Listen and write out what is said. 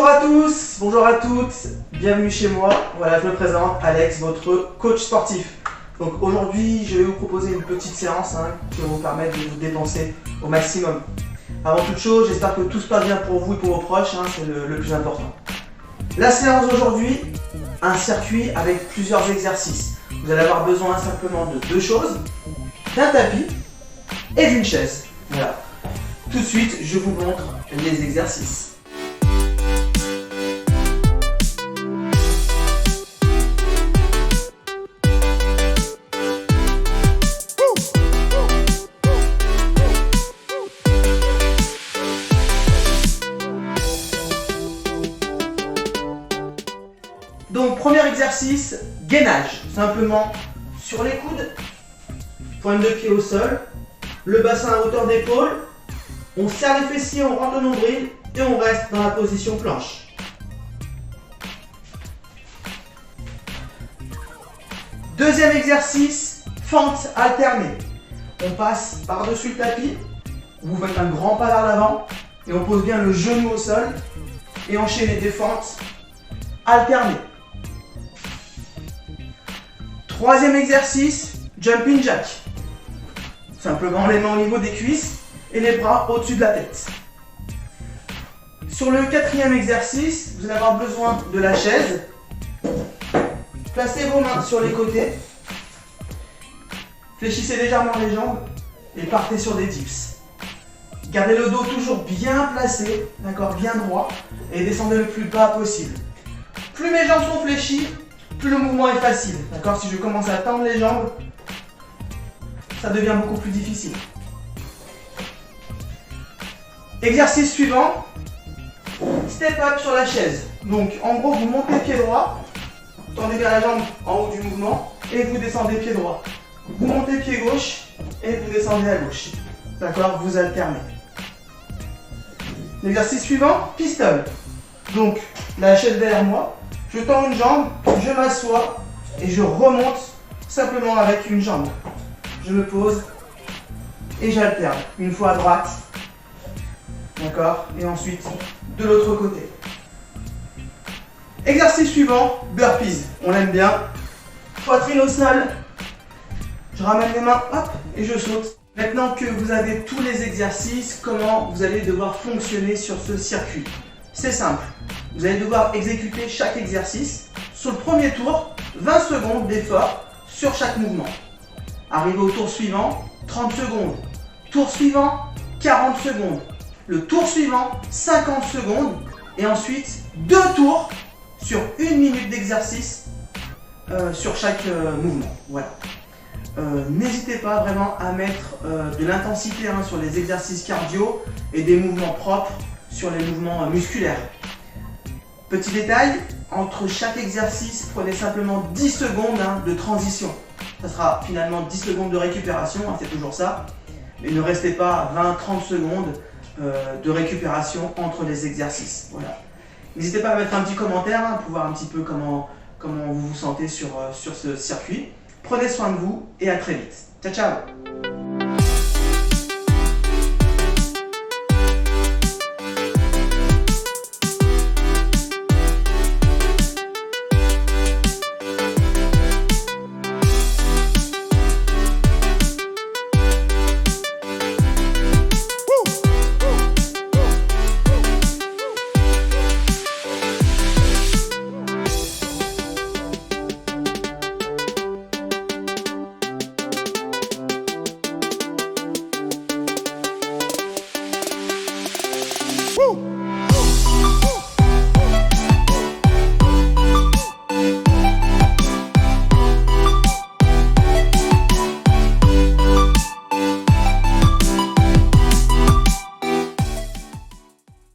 à tous, bonjour à toutes, bienvenue chez moi. Voilà, je me présente, Alex, votre coach sportif. Donc aujourd'hui, je vais vous proposer une petite séance qui va vous permettre de vous dépenser au maximum. Avant toute chose, j'espère que tout se passe bien pour vous et pour vos proches, c'est le plus important. La séance d'aujourd'hui, un circuit avec plusieurs exercices. Vous allez avoir besoin simplement de deux choses, d'un tapis et d'une chaise. Voilà. Tout de suite, je vous montre les exercices. Donc, premier exercice, gainage. Simplement sur les coudes, pointe de pied au sol, le bassin à hauteur d'épaule, on serre les fessiers, on rentre le nombril et on reste dans la position planche. Deuxième exercice, fente alternée. On passe par-dessus le tapis, vous faites un grand pas vers l'avant et on pose bien le genou au sol et enchaînez des fentes alternées. Troisième exercice, jumping jack. Simplement les mains au niveau des cuisses et les bras au-dessus de la tête. Sur le quatrième exercice, vous allez avoir besoin de la chaise. Placez vos mains sur les côtés. Fléchissez légèrement les jambes et partez sur des dips. Gardez le dos toujours bien placé, d'accord, bien droit, et descendez le plus bas possible. Plus mes jambes sont fléchies, plus le mouvement est facile, d'accord. Si je commence à tendre les jambes, ça devient beaucoup plus difficile. Exercice suivant, step up sur la chaise. Donc en gros, vous montez pied droit, tendez bien la jambe en haut du mouvement et vous descendez pied droit. Vous montez pied gauche et vous descendez à gauche. D'accord, vous alternez. L'exercice suivant, pistol. Donc la chaise derrière moi, je tends une jambe, je m'assois et je remonte simplement avec une jambe. Je me pose et j'alterne. Une fois à droite, d'accord, et ensuite de l'autre côté. Exercice suivant, burpees. On l'aime bien. Poitrine au sol. Je ramène les mains, hop, et je saute. Maintenant que vous avez tous les exercices, comment vous allez devoir fonctionner sur ce circuit? C'est simple. Vous allez devoir exécuter chaque exercice. Sur le premier tour, 20 secondes d'effort sur chaque mouvement. Arrivé au tour suivant, 30 secondes. Tour suivant, 40 secondes. Le tour suivant, 50 secondes. Et ensuite, 2 tours sur 1 minute d'exercice sur chaque mouvement. Voilà. N'hésitez pas vraiment à mettre de l'intensité sur les exercices cardio et des mouvements propres sur les mouvements musculaires. Petit détail, entre chaque exercice, prenez simplement 10 secondes de transition. Ça sera finalement 10 secondes de récupération, c'est toujours ça. Mais ne restez pas 20-30 secondes de récupération entre les exercices. Voilà. N'hésitez pas à mettre un petit commentaire pour voir un petit peu comment vous vous sentez sur ce circuit. Prenez soin de vous et à très vite. Ciao, ciao!